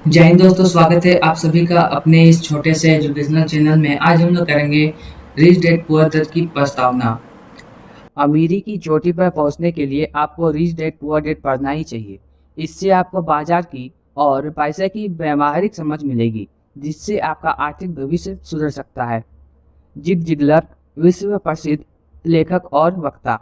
जय हिंद दोस्तों, स्वागत है आप सभी का अपने इस छोटे से एजुकेशनल चैनल में। आज हम लोग करेंगे रिच डैड पुअर डैड की प्रस्तावना। अमीरी की चोटी पर पहुंचने के लिए आपको रिच डैड पुअर डैड पढ़ना ही चाहिए। इससे आपको बाजार की और पैसे की व्यावहारिक समझ मिलेगी, जिससे आपका आर्थिक भविष्य सुधर सकता है। जिग जिगलर, विश्व प्रसिद्ध लेखक और वक्ता।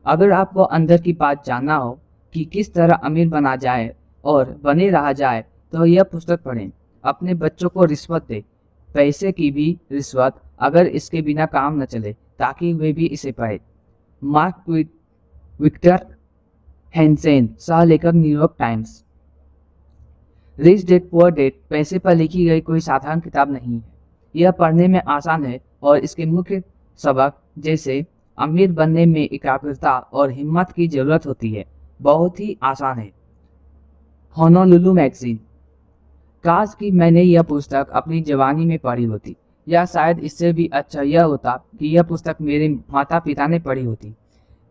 अगर आपको अंदर की बात जानना हो कि किस तरह अमीर बना जाए और बने रहा जाए, तो यह पुस्तक पढ़ें। अपने बच्चों को रिश्वत दें, पैसे की भी रिश्वत, अगर इसके बिना काम न चले, ताकि वे भी इसे पढ़ें। मार्क विक्टर हैंसेन, सह लेखक, New York times. Rich dad poor dad पैसे पर लिखी गई कोई साधारण किताब नहीं है। यह पढ़ने में आसान है और इसके मुख्य सबक, जैसे अमीर बनने में एकाग्रता और हिम्मत की जरूरत होती है, बहुत ही आसान है। Honolulu magazine. काश कि मैंने यह पुस्तक अपनी जवानी में पढ़ी होती, या शायद इससे भी अच्छा यह होता कि यह पुस्तक मेरे माता पिता ने पढ़ी होती।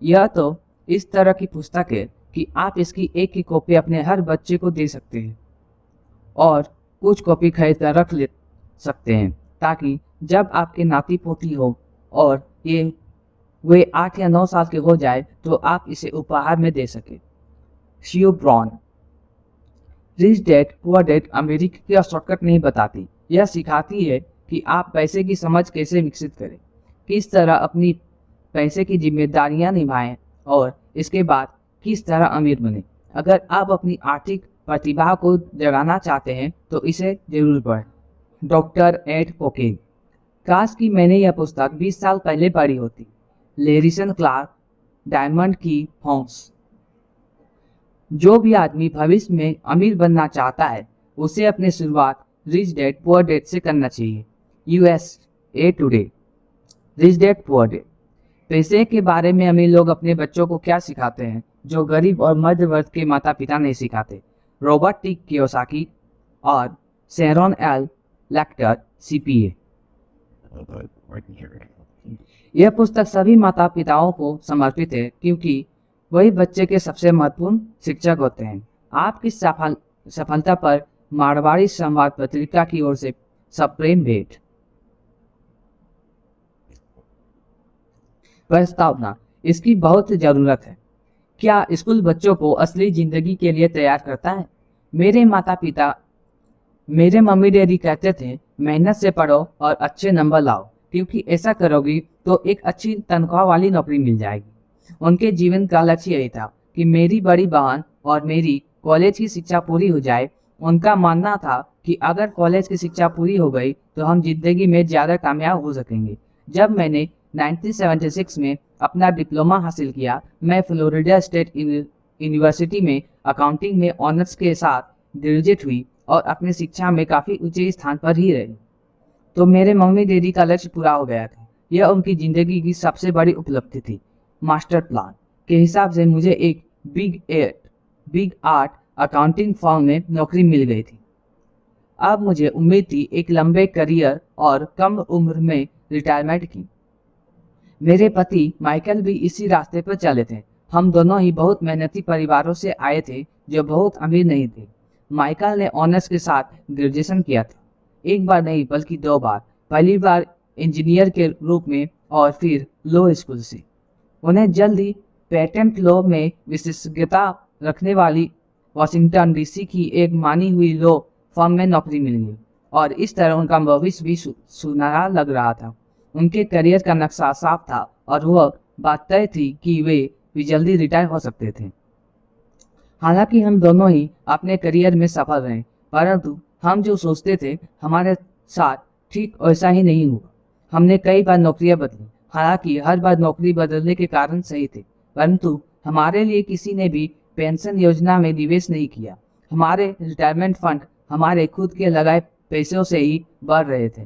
यह तो इस तरह की पुस्तक है कि आप इसकी एक ही कॉपी अपने हर बच्चे को दे सकते हैं और कुछ कॉपी खरीद कर रख ले सकते हैं, ताकि जब आपके नाती पोती हो और ये वे 8 या 9 साल के हो जाए, तो आप इसे उपहार में दे सके। शियो ब्रॉन। Rich dad poor dad America का शॉर्टकट नहीं बताती, यह सिखाती है कि आप पैसे की समझ कैसे विकसित करें, किस तरह अपनी पैसे की जिम्मेदारियां निभाएं और इसके बाद किस तरह अमीर बने। अगर आप अपनी आर्थिक प्रतिभा को जगाना चाहते हैं तो इसे जरूर पढ़ें। Doctor Ed Cocaine. काश कि मैंने यह पुस्तक 20 साल पहले पढ़ी होती। लेरिसन क्लार्क, डायमंड की हॉन्स। जो भी आदमी भविष्य में अमीर बनना चाहता है, उसे अपनी शुरुआत रिच डैड पुअर डैड से करना चाहिए। USA today. Rich dad poor dad. पैसे के बारे में अमीर लोग अपने बच्चों को क्या सिखाते हैं, जो गरीब और मध्य वर्ग के माता पिता नहीं सिखाते। रॉबर्ट टी कियोसाकी और शेरॉन एल लेक्टर, सीपीए। यह पुस्तक सभी माता पिताओं को समर्पित है, क्योंकि वही बच्चे के सबसे महत्वपूर्ण शिक्षक होते हैं। आपकी सफलता पर मारवाड़ी संवाद पत्रिका की ओर से सप्रेम भेंट। प्रस्तावना। इसकी बहुत जरूरत है। क्या स्कूल बच्चों को असली जिंदगी के लिए तैयार करता है? मेरे माता पिता, मेरे मम्मी डैडी कहते थे, मेहनत से पढ़ो और अच्छे नंबर लाओ, क्योंकि ऐसा करोगी तो एक अच्छी तनख्वाह वाली नौकरी मिल जाएगी। उनके जीवन का लक्ष्य यही था कि मेरी बड़ी बहन और मेरी कॉलेज की शिक्षा पूरी हो जाए। उनका मानना था कि अगर कॉलेज की शिक्षा पूरी हो गई तो हम जिंदगी में ज़्यादा कामयाब हो सकेंगे। जब मैंने 1976 में अपना डिप्लोमा हासिल किया, मैं फ्लोरिडा स्टेट यूनिवर्सिटी में अकाउंटिंग में ऑनर्स के साथ ग्रेजुएट हुई और अपनी शिक्षा में काफ़ी ऊंचे स्थान पर ही रही। तो मेरे मम्मी डैडी का लक्ष्य पूरा हो गया था। यह उनकी ज़िंदगी की सबसे बड़ी उपलब्धि थी। मास्टर प्लान के हिसाब से मुझे एक बिग आर्ट अकाउंटिंग फर्म में नौकरी मिल गई थी। अब मुझे उम्मीद थी एक लंबे करियर और कम उम्र में रिटायरमेंट की। मेरे पति माइकल भी इसी रास्ते पर चले थे। हम दोनों ही बहुत मेहनती परिवारों से आए थे, जो बहुत अमीर नहीं थे। माइकल ने ऑनर्स के साथ ग्रेजुएशन किया था, एक बार नहीं बल्कि 2 बार। पहली बार इंजीनियर के रूप में और फिर लॉ स्कूल से। उन्हें जल्द ही पेटेंट लॉ में विशेषज्ञता रखने वाली वाशिंगटन डीसी की एक मानी हुई लॉ फर्म में नौकरी मिल गई, और इस तरह उनका भविष्य भी सुनहरा लग रहा था। उनके करियर का नक्शा साफ था और वह बात तय थी कि वे भी जल्दी रिटायर हो सकते थे। हालांकि हम दोनों ही अपने करियर में सफल रहे, परंतु हम जो सोचते थे हमारे साथ ठीक वैसा ही नहीं हुआ। हमने कई बार नौकरियां बदली, हालांकि हर बार नौकरी बदलने के कारण सही थे, परंतु हमारे लिए किसी ने भी पेंशन योजना में निवेश नहीं किया। हमारे रिटायरमेंट फंड हमारे खुद के लगाए पैसों से ही बढ़ रहे थे।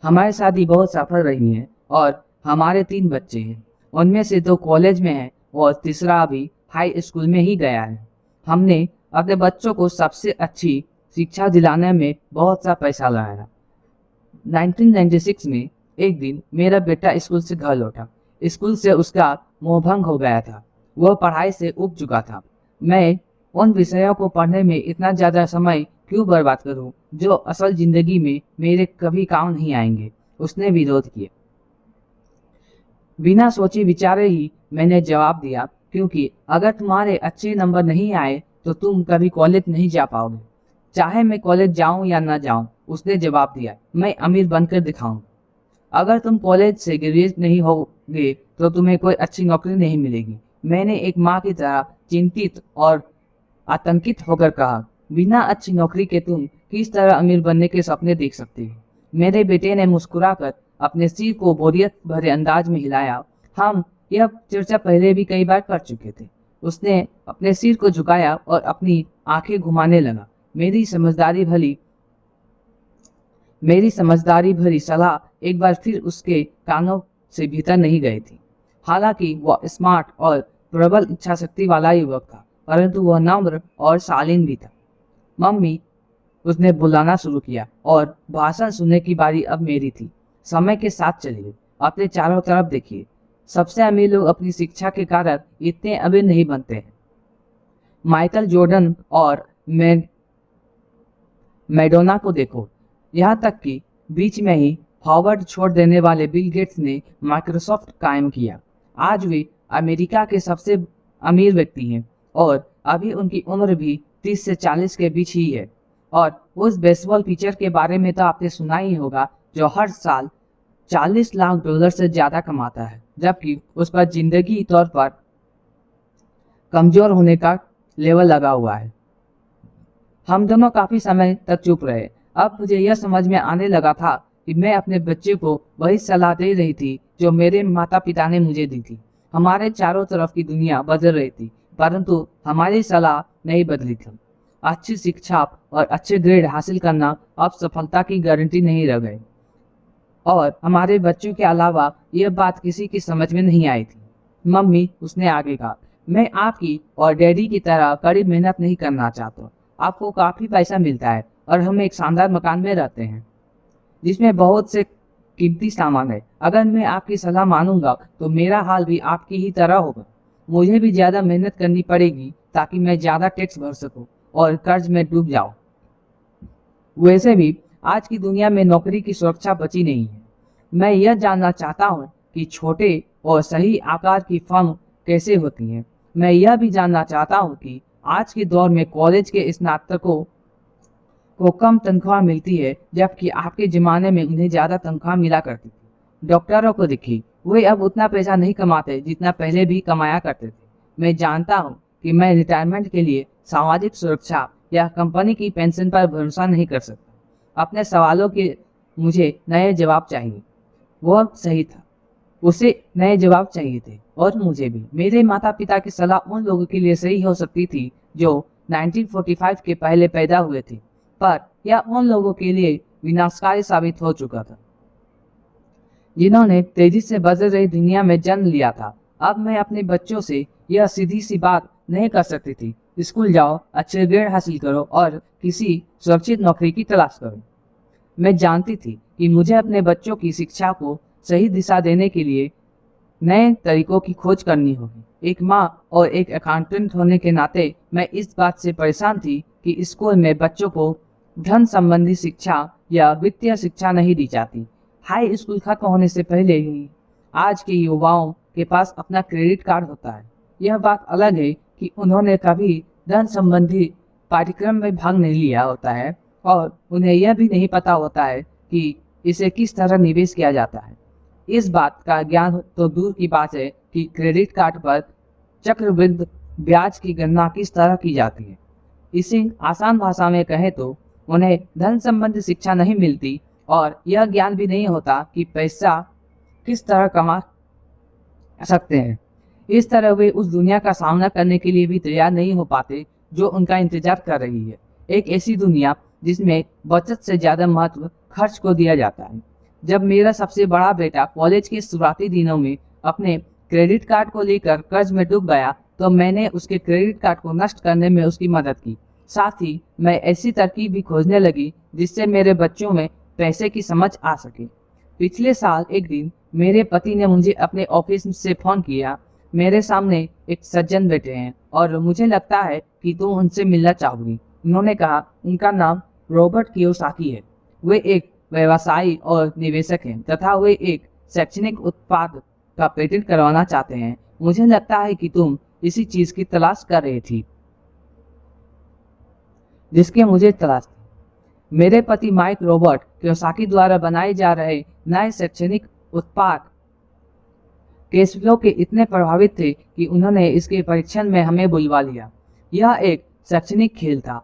हमारी शादी बहुत सफल रही है और हमारे 3 बच्चे हैं। उनमें से 2 कॉलेज में हैं और तीसरा अभी हाई स्कूल में ही गया है। हमने अपने बच्चों को सबसे अच्छी शिक्षा दिलाने में बहुत सा पैसा लगाया। 1996 में एक दिन मेरा बेटा स्कूल से घर लौटा। स्कूल से उसका मोहभंग हो गया था। वह पढ़ाई से ऊब चुका था। मैं उन विषयों को पढ़ने में इतना ज़्यादा समय क्यों बर्बाद करूं जो असल जिंदगी में मेरे कभी काम नहीं आएंगे, उसने विरोध किया। बिना सोचे विचारे ही मैंने जवाब दिया, क्योंकि अगर तुम्हारे अच्छे नंबर नहीं आए तो तुम कभी कॉलेज नहीं जा पाओगे। चाहे मैं कॉलेज जाऊं या ना जाऊं, उसने जवाब दिया, मैं अमीर बनकर दिखाऊं। अगर तुम कॉलेज से ग्रेजुएट नहीं होगे तो तुम्हें कोई अच्छी नौकरी नहीं मिलेगी। मैंने एक माँ की तरह चिंतित और आतंकित होकर कहा, बिना अच्छी नौकरी के तुम किस तरह अमीर बनने के सपने देख सकते हो। मेरे बेटे ने मुस्कुराकर अपने सिर को बोरियत भरे अंदाज में हिलाया। हम यह चर्चा पहले भी कई बार कर चुके थे। उसने अपने सिर को झुकाया और अपनी आंखें घुमाने लगा। मेरी समझदारी भरी सलाह एक बार फिर उसके कानों से भीतर नहीं गई थी। हालांकि वह स्मार्ट और प्रबल इच्छा शक्ति वाला युवक था, परंतु वह नम्र और शालीन भी था। मम्मी, उसने बुलाना शुरू किया और भाषण सुनने की बारी अब मेरी थी। समय के साथ चलिए, अपने चारों तरफ देखिए। सबसे अमीर लोग अपनी शिक्षा के कारण इतने अमीर नहीं बनते हैं। माइकल जॉर्डन और मैडोना को देखो। यहाँ तक कि बीच में ही हार्वर्ड छोड़ देने वाले बिल गेट्स ने माइक्रोसॉफ्ट कायम किया। आज वे अमेरिका के सबसे अमीर व्यक्ति हैं और अभी उनकी उम्र भी 30 से 40 के बीच ही है। और उस बेसबॉल पिचर के बारे में तो आपने सुना ही होगा, जो हर साल $40 लाख से ज़्यादा कमाता है, जबकि उस पर जिंदगी तौर पर कमज़ोर होने का लेवल लगा हुआ है। हम दोनों काफ़ी समय तक चुप रहे। अब मुझे यह समझ में आने लगा था कि मैं अपने बच्चे को वही सलाह दे रही थी जो मेरे माता पिता ने मुझे दी थी। हमारे चारों तरफ की दुनिया बदल रही थी, परंतु हमारी सलाह नहीं बदली थी। अच्छी शिक्षा और अच्छे ग्रेड हासिल करना अब सफलता की गारंटी नहीं रह गई। और हमारे बच्चों के अलावा यह बात किसी की समझ में नहीं आई थी। मम्मी, उसने आगे कहा, मैं आपकी और डैडी की तरह कड़ी मेहनत नहीं करना चाहता। आपको काफ़ी पैसा मिलता है और हम एक शानदार मकान में रहते हैं जिसमें बहुत से कीमती सामान है। अगर मैं आपकी सलाह मानूंगा तो मेरा हाल भी आपकी ही तरह होगा। मुझे भी ज़्यादा मेहनत करनी पड़ेगी ताकि मैं ज़्यादा टैक्स भर सकूं और कर्ज में डूब जाऊं। वैसे भी आज की दुनिया में नौकरी की सुरक्षा बची नहीं है। मैं यह जानना चाहता हूं कि छोटे और सही आकार की फर्म कैसे होती हैं। मैं यह भी जानना चाहता हूं कि आज के दौर में कॉलेज के स्नातकों को कम तनख्वाह मिलती है, जबकि आपके ज़माने में उन्हें ज़्यादा तनख्वाह मिला करती थी। डॉक्टरों को देखिए, वे अब उतना पैसा नहीं कमाते जितना पहले भी कमाया करते थे। मैं जानता हूँ कि मैं रिटायरमेंट के लिए सामाजिक सुरक्षा या कंपनी की पेंशन पर भरोसा नहीं कर सकता। अपने सवालों के मुझे नए जवाब चाहिए। वह सही था, उसे नए जवाब चाहिए थे, और मुझे भी। मेरे माता पिता की सलाह उन लोगों के लिए सही हो सकती थी जो 1945 के पहले पैदा हुए थे, पर यह उन लोगों के लिए विनाशकारी साबित हो चुका था जिन्होंने तेजी से बदल रही दुनिया में जन्म लिया था। अब मैं अपने बच्चों से यह सीधी सी बात नहीं कर सकती थी, स्कूल जाओ, अच्छे ग्रेड हासिल करो और किसी सुरक्षित नौकरी की तलाश करो। मैं जानती थी कि मुझे अपने बच्चों की शिक्षा को सही दिशा देने के लिए नए तरीकों की खोज करनी होगी। एक माँ और एक अकाउंटेंट होने के नाते मैं इस बात से परेशान थी कि स्कूल में बच्चों को धन संबंधी शिक्षा या वित्तीय शिक्षा नहीं दी जाती। हाई स्कूल खत्म होने से पहले ही आज के युवाओं के पास अपना क्रेडिट कार्ड होता है। यह बात अलग है कि उन्होंने कभी धन संबंधी पाठ्यक्रम में भाग नहीं लिया होता है और उन्हें यह भी नहीं पता होता है कि इसे किस तरह निवेश किया जाता है। इस बात का ज्ञान तो दूर की बात है कि क्रेडिट कार्ड पर चक्रवृद्धि ब्याज की गणना किस तरह की जाती है। इसे आसान भाषा में कहें तो उन्हें धन संबंधी शिक्षा नहीं मिलती और यह ज्ञान भी नहीं होता कि पैसा किस तरह कमा सकते हैं। इस तरह वे उस दुनिया का सामना करने के लिए भी तैयार नहीं हो पाते जो उनका इंतजार कर रही है। एक ऐसी दुनिया जिसमें बचत से ज़्यादा महत्व खर्च को दिया जाता है। जब मेरा सबसे बड़ा बेटा कॉलेज के शुरुआती दिनों में अपने क्रेडिट कार्ड को लेकर कर्ज में डूब गया तो मैंने उसके क्रेडिट कार्ड को नष्ट करने में उसकी मदद की। साथ ही मैं ऐसी तरकीब भी खोजने लगी जिससे मेरे बच्चों में पैसे की समझ आ सके। पिछले साल एक दिन मेरे पति ने मुझे अपने ऑफिस से फ़ोन किया। मेरे सामने एक सज्जन बैठे हैं और मुझे लगता है कि तुम उनसे मिलना चाहोगी। उन्होंने कहा। उनका नाम रॉबर्ट कियोसाकी है। वे एक व्यवसायी और निवेशक हैं तथा वे एक शैक्षणिक उत्पाद का पेटेंट करवाना चाहते हैं। मुझे लगता है कि तुम इसी चीज की तलाश कर रही थी जिसकी मुझे तलाश थी। मेरे पति माइक रॉबर्ट कियोसाकी द्वारा बनाए जा रहे नए शैक्षणिक उत्पाद केस फ्लो के इतने प्रभावित थे कि उन्होंने इसके परीक्षण में हमें बुलवा लिया। यह एक शैक्षणिक खेल था,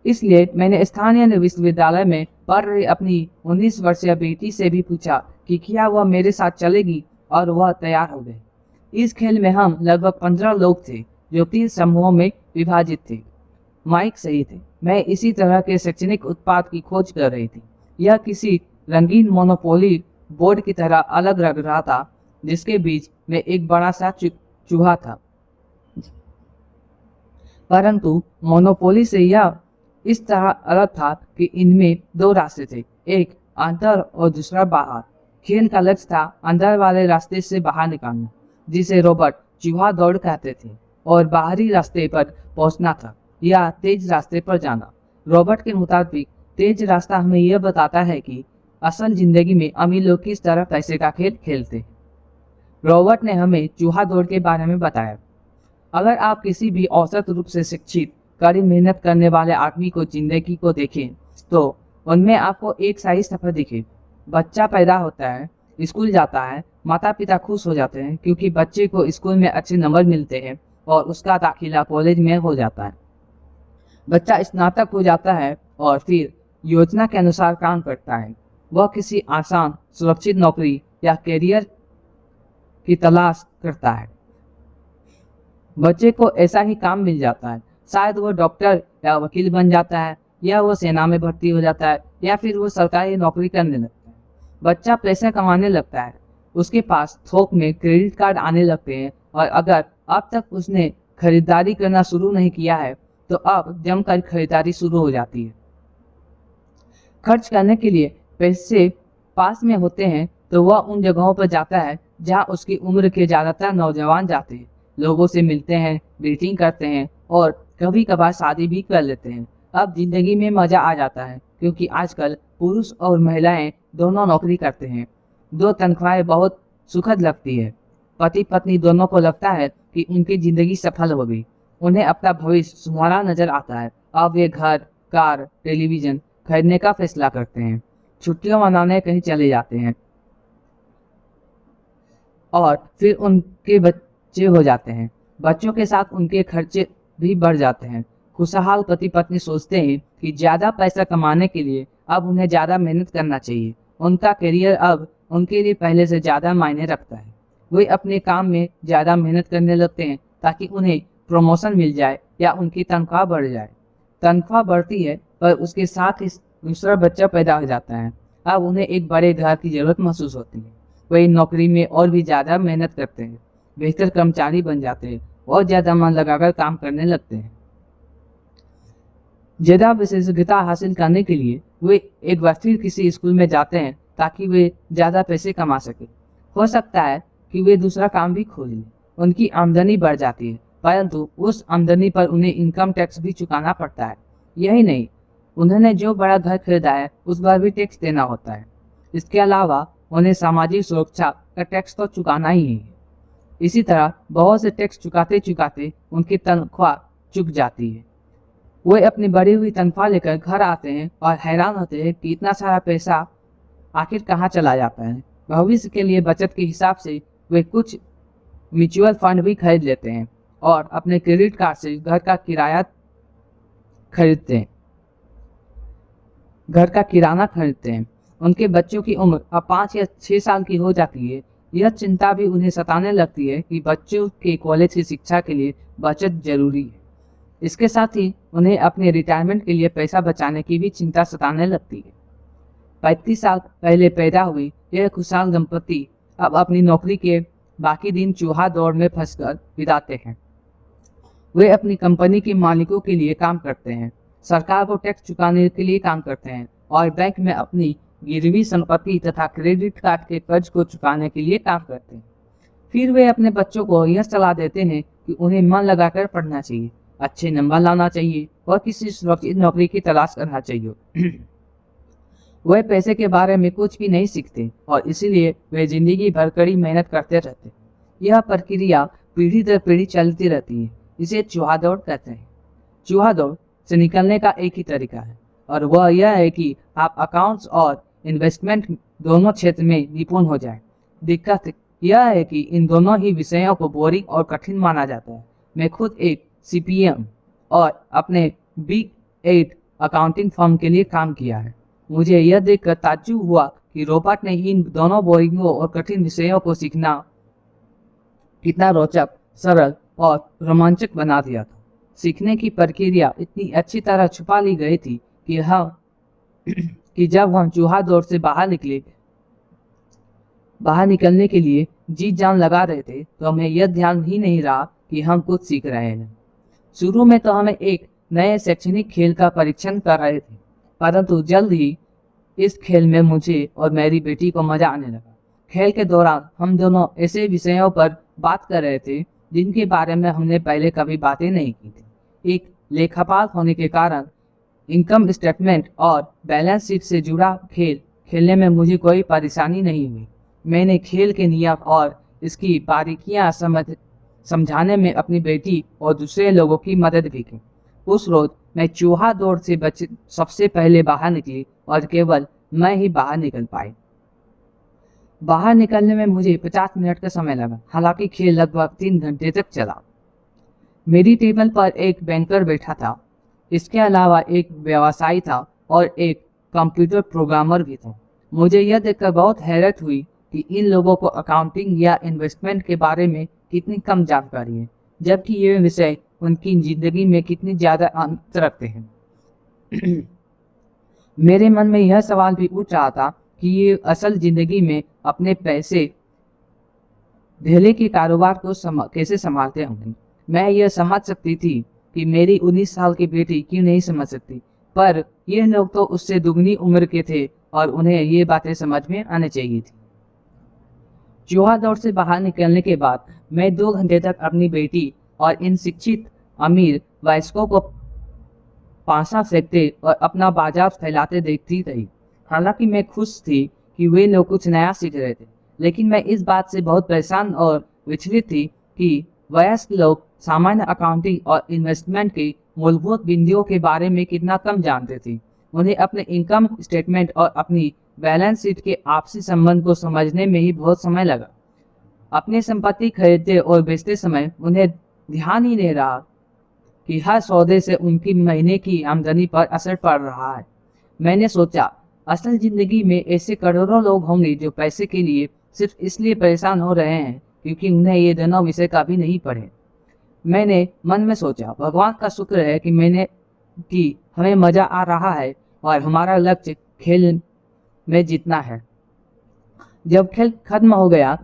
इसलिए मैंने स्थानीय विश्वविद्यालय में पढ़ रही अपनी 19 वर्षीय बेटी से भी पूछा कि क्या वह मेरे साथ चलेगी, और वह तैयार हो गई। इस खेल में हम लगभग 15 लोग थे जो 3 समूहों में विभाजित थे। माइक सही थे, मैं इसी तरह के शैक्षणिक उत्पाद की खोज कर रही थी। यह किसी रंगीन मोनोपोली बोर्ड की तरह अलग लग रहा था जिसके बीच में एक बड़ा सा चूहा था, परंतु मोनोपोली से यह इस तरह अलग था कि इनमें 2 रास्ते थे, एक अंदर और दूसरा बाहर। खेल का लक्ष्य था अंदर वाले रास्ते से बाहर निकालना, जिसे रॉबर्ट चूहा दौड़ कहते थे, और बाहरी रास्ते पर पहुंचना था या तेज रास्ते पर जाना। रॉबर्ट के मुताबिक तेज रास्ता हमें यह बताता है कि असल जिंदगी में अमीर लोग किस तरह पैसे का खेल खेलते हैं। रॉबर्ट ने हमें चूहा दौड़ के बारे में बताया। अगर आप किसी भी औसत रूप से शिक्षित कड़ी मेहनत करने वाले आदमी को जिंदगी को देखें तो उनमें आपको एक सही सफर दिखे। बच्चा पैदा होता है, स्कूल जाता है, माता पिता खुश हो जाते हैं क्योंकि बच्चे को स्कूल में अच्छे नंबर मिलते हैं और उसका दाखिला कॉलेज में हो जाता है। बच्चा स्नातक हो जाता है और फिर योजना के अनुसार काम करता है। वह किसी आसान सुरक्षित नौकरी या करियर की तलाश करता है। बच्चे को ऐसा ही काम मिल जाता है, शायद वो डॉक्टर या वकील बन जाता है, या वो सेना में भर्ती हो जाता है, या फिर वो सरकारी नौकरी करने लगता है। बच्चा पैसे कमाने लगता है, उसके पास थोक में क्रेडिट कार्ड आने लगते हैं, और अगर अब तक उसने खरीदारी करना शुरू नहीं किया है तो अब जमकर खरीदारी शुरू हो जाती है। खर्च करने के लिए पैसे पास में होते हैं तो वह उन जगहों पर जाता है जहां उसकी उम्र के ज़्यादातर नौजवान जाते हैं, लोगों से मिलते हैं, डेटिंग करते हैं और कभी कभार शादी भी कर लेते हैं। अब जिंदगी में मज़ा आ जाता है क्योंकि आजकल पुरुष और महिलाएं दोनों नौकरी करते हैं। 2 तनख्वाहें बहुत सुखद लगती है। पति पत्नी दोनों को लगता है कि उनकी ज़िंदगी सफल हो गई। उन्हें अपना भविष्य सुनहरा नजर आता है। अब वे घर, कार, टेलीविज़न खरीदने का फैसला करते हैं, छुट्टियां मनाने कहीं चले जाते हैं, और फिर उनके बच्चे हो जाते हैं। बच्चों के साथ उनके खर्चे भी बढ़ जाते हैं। खुशहाल पति पत्नी सोचते हैं कि ज़्यादा पैसा कमाने के लिए अब उन्हें ज़्यादा मेहनत करना चाहिए। उनका करियर अब उनके लिए पहले से ज़्यादा मायने रखता है। वे अपने काम में ज़्यादा मेहनत करने लगते हैं ताकि उन्हें प्रमोशन मिल जाए या उनकी तनख्वाह बढ़ जाए। तनख्वाह बढ़ती है पर उसके साथ ही दूसरा बच्चा पैदा हो जाता है। अब उन्हें एक बड़े घर की ज़रूरत महसूस होती है। वे नौकरी में और भी ज़्यादा मेहनत करते हैं, बेहतर कर्मचारी बन जाते हैं और ज़्यादा मन लगाकर काम करने लगते हैं। ज़्यादा विशेषज्ञता हासिल करने के लिए वे एक बार फिर किसी स्कूल में जाते हैं ताकि वे ज़्यादा पैसे कमा सके। हो सकता है कि वे दूसरा काम भी खोल लें। उनकी आमदनी बढ़ जाती है, परंतु उस आमदनी पर उन्हें इनकम टैक्स भी चुकाना पड़ता है। यही नहीं, उन्होंने जो बड़ा घर खरीदा है उस पर भी टैक्स देना होता है। इसके अलावा उन्हें सामाजिक सुरक्षा का टैक्स तो चुकाना ही है। इसी तरह बहुत से टैक्स चुकाते चुकाते उनकी तनख्वाह चुक जाती है। वे अपनी बढ़ी हुई तनख्वाह लेकर घर आते हैं और हैरान होते हैं कि इतना सारा पैसा आखिर कहाँ चला जाता है। भविष्य के लिए बचत के हिसाब से वे कुछ म्यूचुअल फंड भी खरीद लेते हैं और अपने क्रेडिट कार्ड से घर का किराना खरीदते हैं। उनके बच्चों की उम्र अब 5 या 6 साल की हो जाती है। यह चिंता भी उन्हें सताने लगती है कि बच्चों के कॉलेज की शिक्षा के लिए बचत जरूरी है। इसके साथ ही उन्हें अपने रिटायरमेंट के लिए पैसा बचाने की भी चिंता सताने लगती है। 35 साल पहले पैदा हुई यह खुशहाल दंपति अब अपनी नौकरी के बाकी दिन चूहा दौड़ में फंसकर बिताते हैं। वे अपनी कंपनी के मालिकों के लिए काम करते हैं, सरकार को टैक्स चुकाने के लिए काम करते हैं और बैंक में अपनी गिरवी संपत्ति तथा क्रेडिट कार्ड के कर्ज को चुकाने के लिए काम करते हैं। फिर वे अपने बच्चों को यह सलाह देते हैं कि उन्हें मन लगाकर पढ़ना चाहिए, अच्छे नंबर लाना चाहिए और किसी सुरक्षित नौकरी की तलाश करना चाहिए। वे पैसे के बारे में कुछ भी नहीं सीखते और इसीलिए वे जिंदगी भर कड़ी मेहनत करते रहते हैं। यह प्रक्रिया पीढ़ी दर पीढ़ी चलती रहती है। इसे चूहा दौड़ कहते हैं। चूहा दौड़ से निकलने का एक ही तरीका है और वह यह है कि आप अकाउंट्स और इन्वेस्टमेंट दोनों क्षेत्र में निपुण हो जाएं। दिक्कत यह है कि इन दोनों ही विषयों को बोरिंग और कठिन माना जाता है। मैं खुद एक CPM और अपने बिग 8 अकाउंटिंग फर्म के लिए काम किया है। मुझे यह देखकर ताज्जुब हुआ कि रॉबर्ट ने इन दोनों बोरिंग और कठिन विषयों को सीखना कितना रोचक, सरल और रोमांचक बना दिया था। सीखने की प्रक्रिया इतनी अच्छी तरह छुपा ली गई थी कि जब हम चूहा दौड़ से बाहर निकलने के लिए जी जान लगा रहे थे तो हमें यह ध्यान ही नहीं रहा कि हम कुछ सीख रहे हैं। शुरू में तो हमें एक नए शैक्षणिक खेल का परीक्षण कर रहे थे, परंतु जल्द ही इस खेल में मुझे और मेरी बेटी को मजा आने लगा। खेल के दौरान हम दोनों ऐसे विषयों पर बात कर रहे थे जिनके बारे में हमने पहले कभी बातें नहीं की थी। एक लेखापाल होने के कारण इनकम स्टेटमेंट और बैलेंस शीट से जुड़ा खेल खेलने में मुझे कोई परेशानी नहीं हुई। मैंने खेल के नियम और इसकी बारीकियां समझाने में अपनी बेटी और दूसरे लोगों की मदद भी की। उस रोज मैं चूहा दौड़ से सबसे पहले बाहर निकली और केवल मैं ही बाहर निकल पाई। बाहर निकलने में मुझे 50 मिनट का समय लगा, हालांकि खेल लगभग 3 घंटे तक चला। मेरी टेबल पर एक बैंकर बैठा था, इसके अलावा एक व्यवसायी था और एक कंप्यूटर प्रोग्रामर भी था। मुझे यह देखकर बहुत हैरत हुई कि इन लोगों को अकाउंटिंग या इन्वेस्टमेंट के बारे में कितनी कम जानकारी है, जबकि ये विषय उनकी जिंदगी में कितनी ज़्यादा अंतर रखते हैं। मेरे मन में यह सवाल भी उठ रहा था कि ये असल जिंदगी में अपने पैसे ढेले के कारोबार को कैसे संभालते होंगे। मैं यह समझ सकती थी कि मेरी 19 साल की बेटी क्यों नहीं समझ सकती, पर ये लोग तो उससे दुगनी उम्र के थे और उन्हें ये बातें समझ में आनी चाहिए थी। चूहा दौड़ से बाहर निकलने के बाद मैं 2 घंटे तक अपनी बेटी और इन शिक्षित अमीर वयस्कों को पासा फेंकते और अपना बाजार फैलाते देखती रही। हालांकि मैं खुश थी कि वे लोग कुछ नया सीख रहे थे, लेकिन मैं इस बात से बहुत परेशान और विचलित थी कि वयस्क लोग सामान्य अकाउंटिंग और इन्वेस्टमेंट के मूलभूत बिंदुओं के बारे में कितना कम जानते थे। उन्हें अपने इनकम स्टेटमेंट और अपनी बैलेंस शीट के आपसी संबंध को समझने में ही बहुत समय लगा। अपनी संपत्ति खरीदते और बेचते समय उन्हें ध्यान ही नहीं रहा कि हर सौदे से उनकी महीने की आमदनी पर असर पड़ रहा है। मैंने सोचा, असल जिंदगी में ऐसे करोड़ों लोग होंगे जो पैसे के लिए सिर्फ इसलिए परेशान हो रहे हैं क्योंकि उन्हें ये दोनों विषय कभी नहीं पढ़े। मैंने मन में सोचा, भगवान का शुक्र है कि हमें मजा आ रहा है और हमारा लक्ष्य खेल में जीतना है। जब खेल खत्म हो गया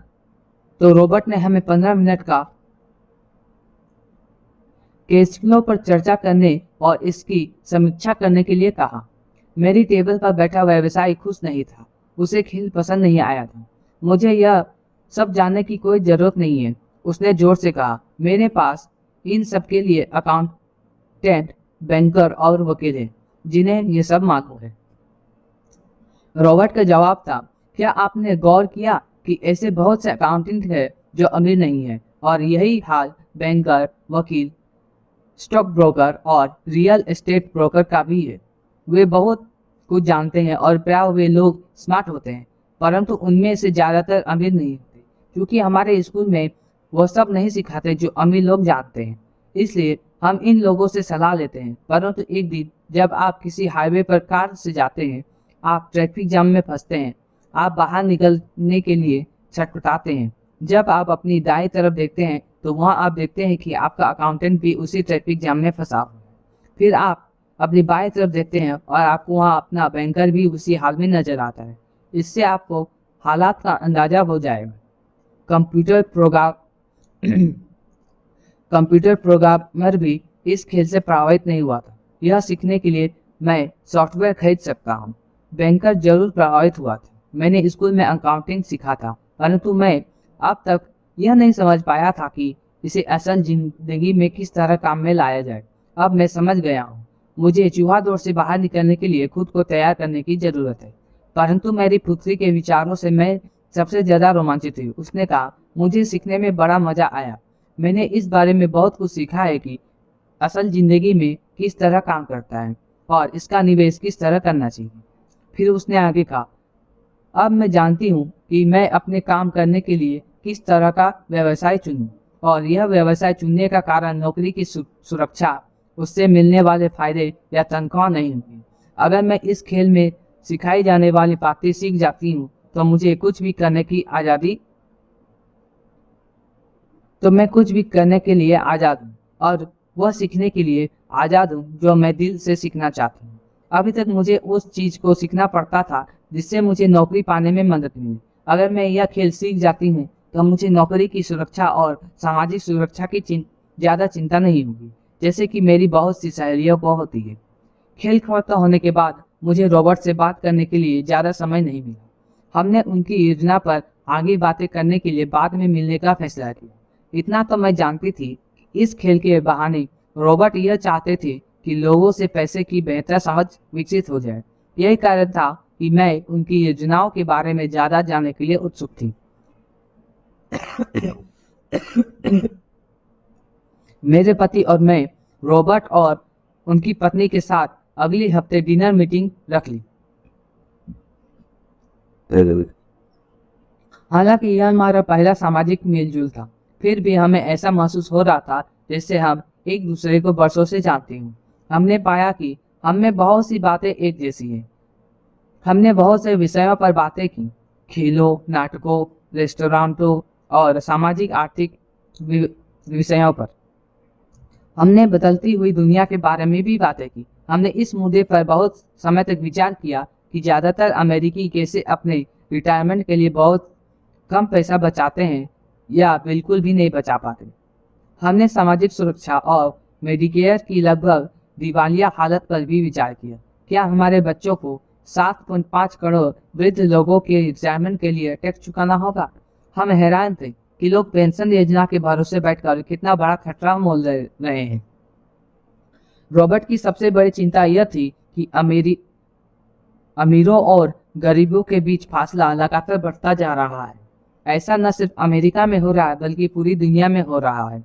तो रॉबर्ट ने हमें 15 मिनट का केस फ्लो पर चर्चा करने और इसकी समीक्षा करने के लिए कहा। मेरी टेबल पर बैठा व्यवसायी खुश नहीं था, उसे खेल पसंद नहीं आया था। मुझे यह सब जानने की कोई जरूरत नहीं है, उसने जोर से कहा। मेरे पास इन सब के लिए अकाउंटेंट, बैंकर और वकील हैं जिन्हें ये सब मालूम है। रॉबर्ट का जवाब था, क्या आपने गौर किया कि ऐसे बहुत से अकाउंटेंट हैं जो अमीर नहीं है, और यही हाल बैंकर, वकील, स्टॉक ब्रोकर और रियल एस्टेट ब्रोकर का भी है। वे बहुत कुछ जानते हैं और प्राय वे लोग स्मार्ट होते हैं, परंतु उनमें से ज़्यादातर अमीर नहीं होते, क्योंकि हमारे स्कूल में वो सब नहीं सिखाते जो अमीर लोग जानते हैं। इसलिए हम इन लोगों से सलाह लेते हैं। परंतु एक दिन जब आप किसी हाईवे पर कार से जाते हैं, आप ट्रैफिक जाम में फंसते हैं, आप बाहर निकलने के लिए छटपटाते हैं। जब आप अपनी दाएं तरफ देखते हैं तो वहां आप देखते हैं कि आपका अकाउंटेंट भी उसी ट्रैफिक जाम में फंसा हुआ है। फिर आप अपनी बाएं तरफ देखते हैं और आपको वहां अपना बैंकर भी उसी हाल में नजर आता है। इससे आपको हालात का अंदाजा हो जाएगा। कंप्यूटर प्रोग्रामर भी इस खेल से प्रभावित नहीं हुआ था। यह सीखने के लिए मैं सॉफ्टवेयर खरीद सकता हूँ। बैंकर जरूर प्रभावित हुआ था। मैंने स्कूल में अकाउंटिंग सीखा था, परंतु मैं अब तक यह नहीं समझ पाया था कि इसे असल जिंदगी में किस तरह काम में लाया जाए। अब मैं समझ गया हूँ, मुझे चूहा दौड़ से बाहर निकलने के लिए खुद को तैयार करने की जरूरत है। परंतु मेरी पुत्री के विचारों से मैं सबसे ज्यादा रोमांचित हुई। उसने कहा, मुझे सीखने में बड़ा मजा आया। मैंने इस बारे में बहुत कुछ सीखा है कि असल जिंदगी में किस तरह काम करता है और इसका निवेश किस तरह करना चाहिए। फिर उसने आगे कहा, अब मैं जानती हूँ कि मैं अपने काम करने के लिए किस तरह का व्यवसाय चुनूं, और यह व्यवसाय चुनने का कारण नौकरी की सुरक्षा, उससे मिलने वाले फायदे या तनख्वाह नहीं होगी। अगर मैं इस खेल में सिखाई जाने वाली बातें सीख जाती हूँ तो मुझे कुछ भी करने की आज़ादी तो मैं कुछ भी करने के लिए आज़ाद हूँ, और वह सीखने के लिए आज़ाद हूँ जो मैं दिल से सीखना चाहती हूँ। अभी तक मुझे उस चीज़ को सीखना पड़ता था जिससे मुझे नौकरी पाने में मदद मिली। अगर मैं यह खेल सीख जाती हूँ तो मुझे नौकरी की सुरक्षा और सामाजिक सुरक्षा की ज़्यादा चिंता नहीं होगी, जैसे कि मेरी बहुत सी सहेलियों को होती है। खेल खत्म होने के बाद मुझे रॉबर्ट से बात करने के लिए ज़्यादा समय नहीं मिला। हमने उनकी योजना पर आगे बातें करने के लिए बाद में मिलने का फैसला किया। इतना तो मैं जानती थी, इस खेल के बहाने रॉबर्ट यह चाहते थे कि लोगों से पैसे की बेहतर समझ विकसित हो जाए। यही कारण था कि मैं उनकी योजनाओं के बारे में ज़्यादा जानने के लिए उत्सुक थी। मेरे पति और मैं रॉबर्ट और उनकी पत्नी के साथ अगले हफ्ते डिनर मीटिंग रख ली। हालांकि यह हमारा पहला सामाजिक मेलजोल था, फिर भी हमें ऐसा महसूस हो रहा था जैसे हम एक दूसरे को बरसों से जानते हैं। हमने पाया कि हम में बहुत सी बातें एक जैसी हैं। हमने बहुत से विषयों पर बातें की, खेलों, नाटकों, रेस्टोरेंटों और सामाजिक आर्थिक विषयों पर। हमने बदलती हुई दुनिया के बारे में भी बातें की। हमने इस मुद्दे पर बहुत समय तक विचार किया कि ज़्यादातर अमेरिकी कैसे अपने रिटायरमेंट के लिए बहुत कम पैसा बचाते हैं या बिल्कुल भी नहीं बचा पाते। हमने सामाजिक सुरक्षा और मेडिकेयर की लगभग दिवालिया हालत पर भी विचार किया। क्या हमारे बच्चों को 7.5 करोड़ वृद्ध लोगों के रिटायरमेंट के लिए टैक्स चुकाना होगा? हम हैरान थे कि लोग पेंशन योजना के भरोसे बैठकर कितना बड़ा खतरा मोल रहे हैं। रॉबर्ट की सबसे बड़ी चिंता यह थी कि अमीरों और गरीबों के बीच फासला लगातार बढ़ता जा रहा है। ऐसा न सिर्फ अमेरिका में हो रहा है बल्कि पूरी दुनिया में हो रहा है।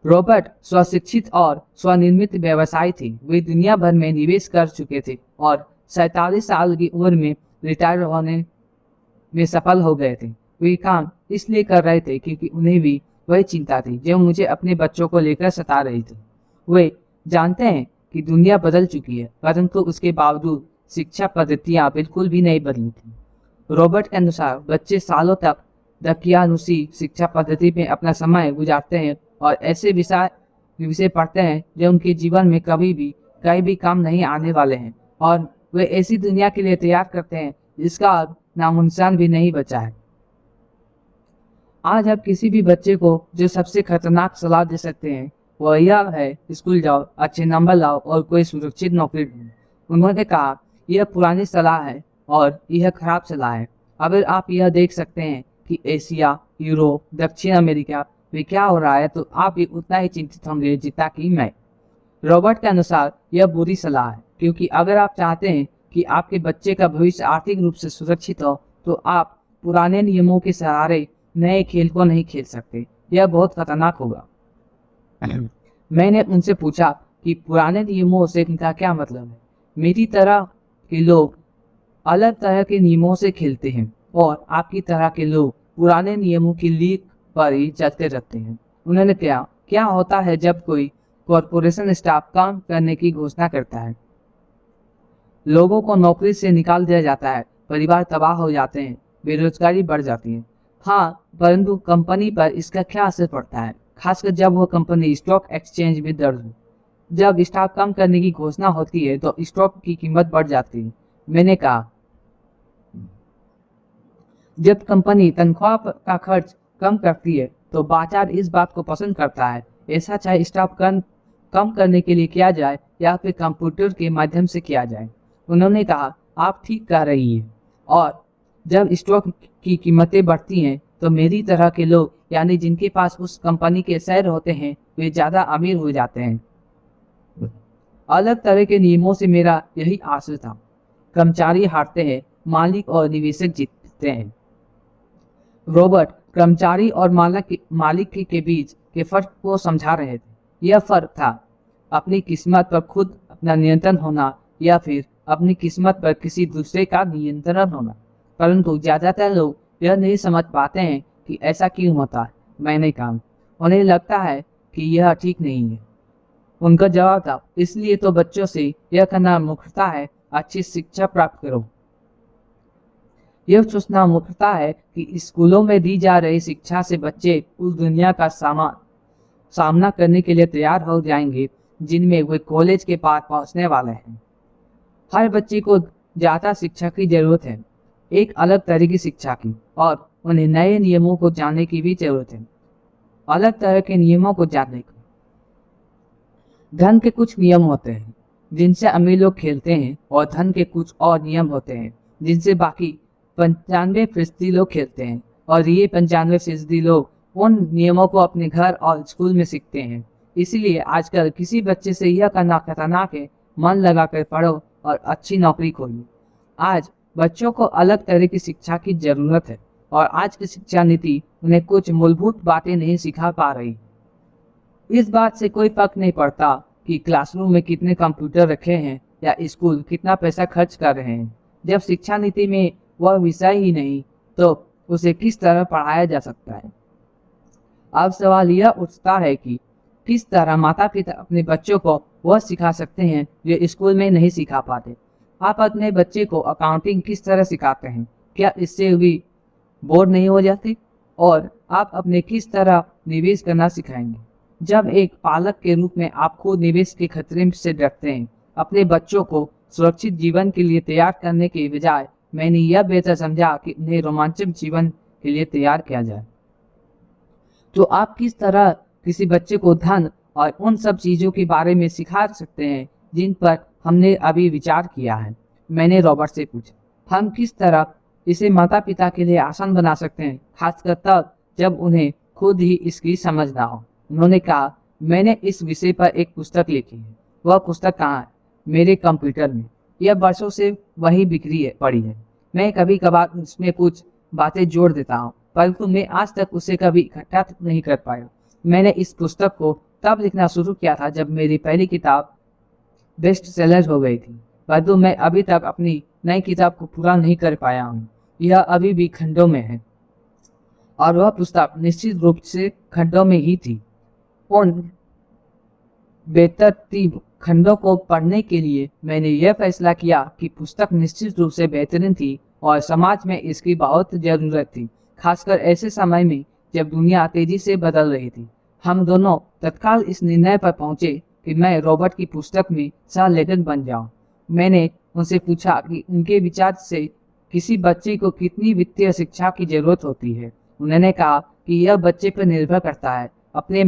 रॉबर्ट स्वशिक्षित और स्वनिर्मित व्यवसायी थे। वे दुनिया भर में निवेश कर चुके थे और 47 साल की उम्र में रिटायर होने में सफल हो गए थे। वे काम इसलिए कर रहे थे क्योंकि उन्हें भी वही चिंता थी जो मुझे अपने बच्चों को लेकर सता रही थी। वे जानते हैं कि दुनिया बदल चुकी है, परंतु उसके बावजूद शिक्षा पद्धतियां बिल्कुल भी नहीं बदली थी। रॉबर्ट के अनुसार बच्चे सालों तक दकियानुसी शिक्षा पद्धति में अपना समय गुजारते हैं और ऐसे विषय पढ़ते हैं जो उनके जीवन में कभी भी काम नहीं आने वाले हैं, और वे ऐसी दुनिया के लिए तैयार करते हैं जिसका अब नामोनिशान भी नहीं बचा है। आज आप किसी भी बच्चे को जो सबसे खतरनाक सलाह दे सकते हैं वह यह है, स्कूल जाओ, अच्छे नंबर लाओ और कोई सुरक्षित नौकरी ढूंढो। उन्होंने कहा, यह पुरानी सलाह है और यह खराब सलाह है। अगर आप यह देख सकते हैं कि एशिया, यूरोप, दक्षिण अमेरिका में क्या हो रहा है तो आप भी उतना ही चिंतित होंगे जितना कि मैं। रॉबर्ट के अनुसार यह बुरी सलाह है, क्योंकि अगर आप चाहते हैं कि आपके बच्चे का भविष्य आर्थिक रूप से सुरक्षित हो तो आप पुराने नियमों के सहारे नए खेल को नहीं खेल सकते। यह बहुत खतरनाक होगा। मैंने उनसे पूछा कि पुराने नियमों से इनका क्या मतलब है। मेरी तरह के लोग अलग तरह के नियमों से खेलते हैं और आपकी तरह के लोग पुराने नियमों की लीक पर ही चलते रहते हैं। उन्होंने क्या होता है जब कोई कॉरपोरेशन स्टाफ काम करने की घोषणा करता है? लोगों को नौकरी से निकाल दिया जाता है, परिवार तबाह हो जाते हैं, बेरोजगारी बढ़ जाती है। हाँ, परंतु कंपनी पर इसका क्या असर पड़ता है, खासकर जब वह कंपनी स्टॉक एक्सचेंज में दर्ज हो। जब स्टॉक कम करने की घोषणा होती है तो स्टॉक की कीमत बढ़ जाती है। मैंने कहा, जब कंपनी तनख्वाह का खर्च कम करती है तो बाजार इस बात को पसंद करता है, ऐसा चाहे स्टॉक कम करने के लिए किया जाए या फिर कंप्यूटर के माध्यम से किया जाए। उन्होंने कहा, आप ठीक कह रही हैं, और जब स्टॉक की कीमतें बढ़ती हैं तो मेरी तरह के लोग यानी जिनके पास उस कंपनी के शेयर होते हैं वे ज़्यादा अमीर हो जाते हैं। अलग तरह के नियमों से मेरा यही आशय था। कर्मचारी हारते हैं, मालिक और निवेशक जीतते हैं। रॉबर्ट कर्मचारी और मालिक के बीच के फर्क को समझा रहे थे। यह फर्क था अपनी किस्मत पर खुद अपना नियंत्रण होना या फिर अपनी किस्मत पर किसी दूसरे का नियंत्रण होना। परंतु ज़्यादातर लोग यह नहीं समझ पाते हैं कि ऐसा क्यों होता है। मैंने कहा, उन्हें लगता है कि यह ठीक नहीं है। उनका जवाब था, इसलिए तो बच्चों से यह करना मूर्खता है, अच्छी शिक्षा प्राप्त करो। यह सोचना मूर्खता है कि स्कूलों में दी जा रही शिक्षा से बच्चे उस दुनिया का सामना करने के लिए तैयार हो जाएंगे जिनमें वे कॉलेज के पार पहुंचने वाले हैं। हर बच्चे को ज़्यादा शिक्षा की जरूरत है, एक अलग तरह की शिक्षा की, और उन्हें नए नियमों को जानने की भी जरूरत है, अलग तरह के नियमों को जानने की। धन के कुछ नियम होते हैं जिनसे अमीर लोग खेलते हैं और धन के कुछ और नियम होते हैं जिनसे बाकी 95% लोग खेलते हैं, और ये 95% लोग उन नियमों को अपने घर और स्कूल में सीखते हैं। इसीलिए आजकल किसी बच्चे से यह करना खतरनाक है, मन लगाकर पढ़ो और अच्छी नौकरी खोलो। आज बच्चों को अलग तरह की शिक्षा की जरूरत है और आज की शिक्षा नीति उन्हें कुछ मूलभूत बातें नहीं सिखा पा रही। इस बात से कोई फर्क नहीं पड़ता कि क्लासरूम में कितने कंप्यूटर रखे हैं या स्कूल कितना पैसा खर्च कर रहे हैं। जब शिक्षा नीति में वह विषय ही नहीं तो उसे किस तरह पढ़ाया जा सकता है। अब सवाल यह उठता है कि किस तरह माता पिता अपने बच्चों को वह सिखा सकते हैं जो स्कूल में नहीं सिखा पाते। आप अपने बच्चे को अकाउंटिंग किस तरह सिखाते हैं, क्या इससे भी बोर नहीं हो जाते? और आप अपने किस तरह निवेश करना सिखाएंगे? जब एक पालक के रूप में आप खुद निवेश के खतरे से डरते हैं, अपने बच्चों को सुरक्षित जीवन के लिए तैयार करने के बजाय मैंने यह बेहतर समझा कि उन्हें रोमांचक जीवन के लिए तैयार किया जाए। तो आप किस तरह किसी बच्चे को धन और उन सब चीज़ों के बारे में सिखा सकते हैं जिन पर हमने अभी विचार किया है? मैंने रॉबर्ट से पूछा। हम किस तरह इसे माता पिता के लिए आसान बना सकते हैं, खासकर तब जब उन्हें खुद ही इसकी समझ ना हो? उन्होंने कहा, मैंने इस विषय पर एक पुस्तक लिखी है। वह पुस्तक कहाँ है? मेरे कंप्यूटर में। यह वर्षों से वही बिखरी पड़ी है। मैं कभी कभार उसमें कुछ बातें जोड़ देता हूँ, परंतु मैं आज तक उसे कभी इकट्ठा नहीं कर पाया। मैंने इस पुस्तक को तब लिखना शुरू किया था जब मेरी पहली किताब बेस्ट सेलर हो गई थी, परंतु मैं अभी तक अपनी नई किताब को पूरा नहीं कर पाया हूँ। यह अभी भी खंडों में है और वह पुस्तक निश्चित रूप से खंडों में ही थी। उन बेतरतीब खंडों को पढ़ने के लिए मैंने यह फैसला किया कि पुस्तक निश्चित रूप से बेहतरीन थी और समाज में इसकी बहुत जरूरत थी, खासकर ऐसे समय में जब दुनिया तेजी से बदल रही थी। हम दोनों तत्काल इस निर्णय पर पहुंचे कि मैं रॉबर्ट की पुस्तक में सह लेखक बन जाऊं। मैंने उनसे पूछा कि उनके विचार से किसी बच्चे को कितनी वित्तीय शिक्षा की जरूरत होती है। उन्होंने कहा कि यह बच्चे पर निर्भर करता है। अपने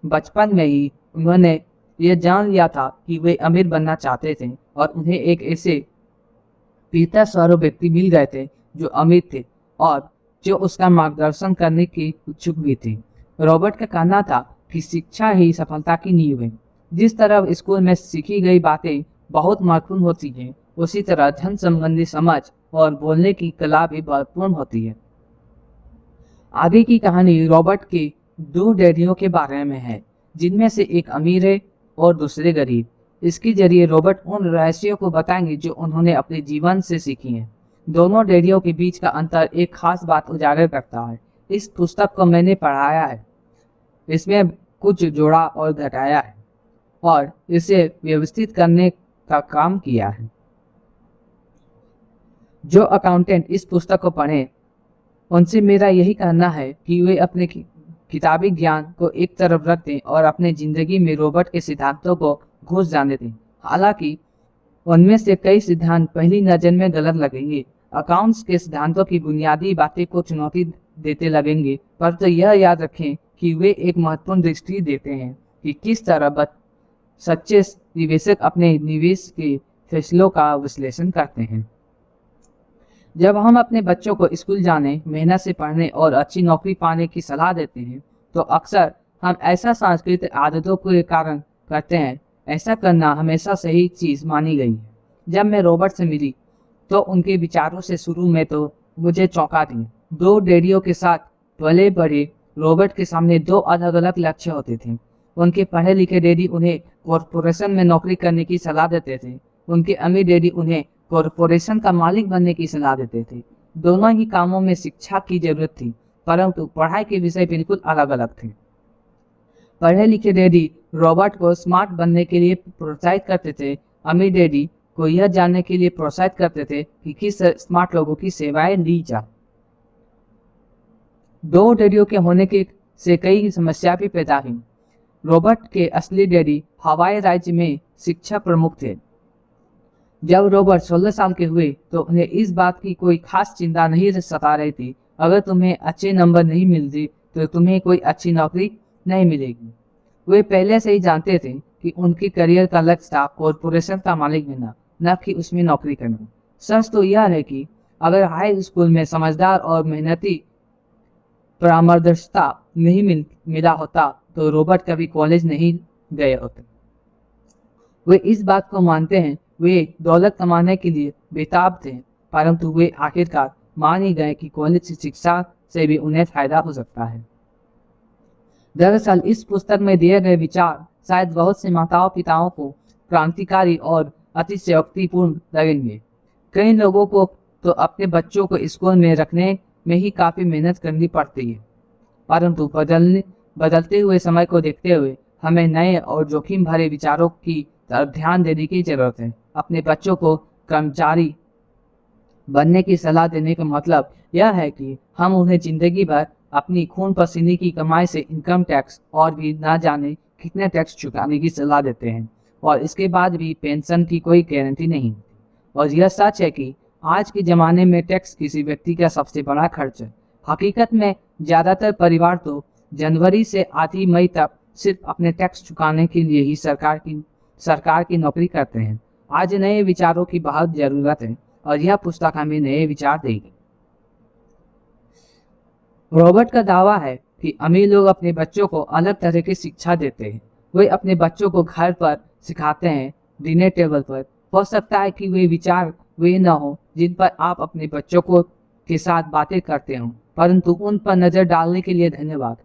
बचपन में ही उन्होंने यह जान लिया था कि वे अमीर बनना चाहते थे और उन्हें एक ऐसे पिता स्वरूप व्यक्ति मिल गए थे जो अमीर थे और जो उसका मार्गदर्शन करने की इच्छुक भी थे। रॉबर्ट का कहना था कि शिक्षा ही सफलता की नींव है। जिस तरह स्कूल में सीखी गई बातें बहुत महत्वपूर्ण होती हैं, उसी तरह धन संबंधी समझ और बोलने की कला भी महत्वपूर्ण होती है। आगे की कहानी रॉबर्ट के 2 डैडियों के बारे में है, जिनमें से एक अमीर है और दूसरे गरीब। इसके जरिए रॉबर्ट उन रहस्यों को बताएंगे जो उन्होंने अपने जीवन से सीखी हैं। दोनों डैडियों के बीच का अंतर एक खास बात उजागर करता है। इस पुस्तक को मैंने पढ़ाया है, इसमें कुछ जोड़ा और घटाया है और इसे व्यवस्थित करने का काम किया है। जो अकाउंटेंट इस पुस्तक को पढ़ें उनसे मेरा यही कहना है कि वे अपने किताबी ज्ञान को एक तरफ रख दें और अपने जिंदगी में रॉबर्ट के सिद्धांतों को घुस जाने दें। हालांकि उनमें से कई सिद्धांत पहली नजर में गलत लगेंगे, अकाउंट्स के सिद्धांतों की बुनियादी बातें को चुनौती देते लगेंगे, पर तो यह याद रखें कि वे एक महत्वपूर्ण दृष्टि देते हैं कि किस तरह सच्चे निवेशक अपने निवेश के फैसलों का विश्लेषण करते हैं। जब हम अपने बच्चों को स्कूल जाने, मेहनत से पढ़ने और अच्छी नौकरी पाने की सलाह देते हैं तो अक्सर हम ऐसा सांस्कृतिक आदतों के कारण करते हैं। ऐसा करना हमेशा सही चीज़ मानी गई है। जब मैं रॉबर्ट से मिली तो उनके विचारों से शुरू में तो मुझे चौंका दिया। 2 डैडियों के साथ पले बड़े रॉबर्ट के सामने 2 अलग अलग लक्ष्य होते थे। उनके पढ़े लिखे डैडी उन्हें कॉरपोरेशन में नौकरी करने की सलाह देते थे। उनके अमीर डैडी उन्हें कॉरपोरेशन का मालिक बनने की सलाह देते थे। दोनों ही कामों में शिक्षा की जरूरत थी, परंतु पढ़ाई के विषय बिल्कुल अलग अलग थे। पढ़े लिखे डैडी रॉबर्ट को स्मार्ट बनने के लिए प्रोत्साहित करते थे। अमीर डैडी को यह जानने के लिए प्रोत्साहित करते थे कि किस स्मार्ट लोगों की सेवाएं ली जाए। 2 डैडियों के होने के से कई समस्या भी पैदा हुई। रॉबर्ट के असली डैडी हवाई राज्य में शिक्षा प्रमुख थे। जब रॉबर्ट 16 साल के हुए तो उन्हें इस बात की कोई खास चिंता नहीं सता रही थी। अगर तुम्हें अच्छे नंबर नहीं मिलते तो तुम्हें कोई अच्छी नौकरी नहीं मिलेगी। वे पहले से ही जानते थे कि उनके करियर का लक्ष्य था कॉरपोरेशन का मालिक बनना, न कि उसमें नौकरी करना। सच तो यह है कि अगर हाई स्कूल में समझदार और मेहनती परामर्शदाता नहीं मिला होता तो रॉबर्ट कभी कॉलेज नहीं गए होते। वे इस बात को मानते हैं वे दौलत कमाने के लिए बेताब थे, परंतु वे आखिरकार मान ही गए कि कॉलेज की शिक्षा से भी उन्हें फायदा हो सकता है। दरअसल इस पुस्तक में दिए गए विचार शायद बहुत से माताओं पिताओं को क्रांतिकारी और अतिशयोक्तिपूर्ण लगेंगे। कई लोगों को तो अपने बच्चों को स्कूल में रखने में ही काफ़ी मेहनत करनी पड़ती है, परंतु बदलते हुए समय को देखते हुए हमें नए और जोखिम भरे विचारों की तरफ ध्यान देने की जरूरत है। अपने बच्चों को कर्मचारी बनने की सलाह देने का मतलब यह है कि हम उन्हें जिंदगी भर अपनी खून पसीने की कमाई से इनकम टैक्स और भी ना जाने कितने टैक्स चुकाने की सलाह देते हैं, और इसके बाद भी पेंशन की कोई गारंटी नहीं। और यह सच है कि आज के ज़माने में टैक्स किसी व्यक्ति का सबसे बड़ा खर्च है। हकीकत में ज़्यादातर परिवार तो जनवरी से आधी मई तक सिर्फ अपने टैक्स चुकाने के लिए ही सरकार की नौकरी करते हैं। आज नए विचारों की बहुत ज़रूरत है और यह पुस्तक हमें नए विचार देगी। रॉबर्ट का दावा है कि अमीर लोग अपने बच्चों को अलग तरह की शिक्षा देते हैं। वे अपने बच्चों को घर पर सिखाते हैं, डिनर टेबल पर। हो सकता है कि वे विचार वे न हो जिन पर आप अपने बच्चों को के साथ बातें करते हो, परंतु उन पर नज़र डालने के लिए धन्यवाद।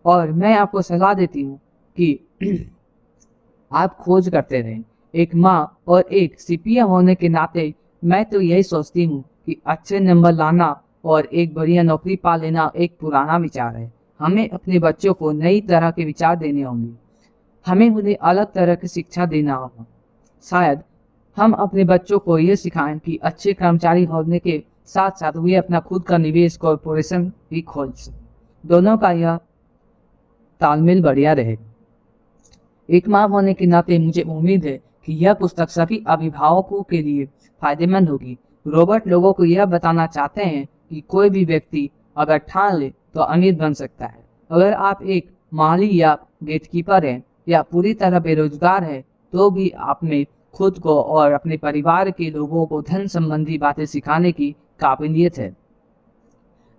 और मैं आपको सलाह देती हूँ कि आप खोज करते रहें। एक माँ और एक सीपीए होने के नाते मैं तो यही सोचती हूँ कि अच्छे नंबर लाना और एक बढ़िया नौकरी पा लेना एक पुराना विचार है। हमें अपने बच्चों को नई तरह के विचार देने होंगे। हमें उन्हें अलग तरह की शिक्षा देना होगा। शायद हम अपने बच्चों को यह सिखाएं कि अच्छे कर्मचारी होने के साथ साथ वे अपना खुद का निवेश कॉरपोरेशन भी खोल सकें। दोनों का यह तालमेल बढ़िया रहे। एक माँ होने के नाते मुझे उम्मीद है कि यह पुस्तक सभी अभिभावकों के लिए फायदेमंद होगी। रॉबर्ट लोगों को यह बताना चाहते हैं कि कोई भी व्यक्ति अगर ठान ले तो अमीर बन सकता है। अगर आप एक माली या गेटकीपर हैं या पूरी तरह बेरोजगार हैं तो भी आप में खुद को और अपने परिवार के लोगों को धन संबंधी बातें सिखाने की काबिलियत है।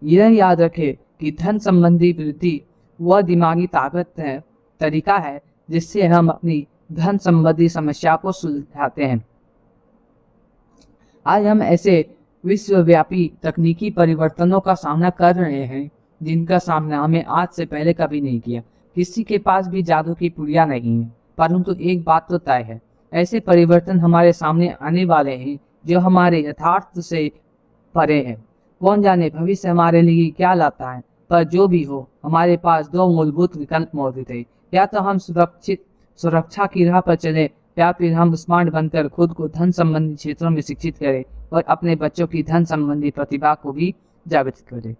यह याद रखें कि धन संबंधी वृद्धि वह दिमागी तरीका है जिससे हम अपनी धन संबंधी समस्या को सुलझाते हैं। आज हम ऐसे विश्वव्यापी तकनीकी परिवर्तनों का सामना कर रहे हैं जिनका सामना हमें आज से पहले कभी नहीं किया। किसी के पास भी जादू की पुड़िया नहीं है, परंतु एक बात तो तय है, ऐसे परिवर्तन हमारे सामने आने वाले हैं जो हमारे यथार्थ से परे हैं। कौन जाने भविष्य हमारे लिए क्या लाता है, पर जो भी हो हमारे पास 2 मूलभूत विकल्प मौजूद है। या तो हम सुरक्षा की राह पर चले या फिर हम स्मार्ट बनकर खुद को धन संबंधी क्षेत्रों में शिक्षित करें और अपने बच्चों की धन संबंधी प्रतिभा को भी जागृत करें।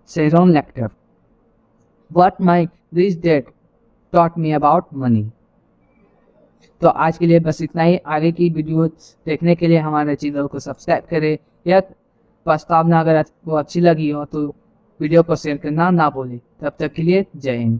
Charon lateral, What my rich dad taught me about money। तो आज के लिए बस इतना ही। आगे की वीडियो देखने के लिए हमारे चैनल को सब्सक्राइब करें। यह प्रस्तावना अगर आपको अच्छी लगी हो तो वीडियो को शेयर करना ना भूलें। तब तक के लिए जय हिंद।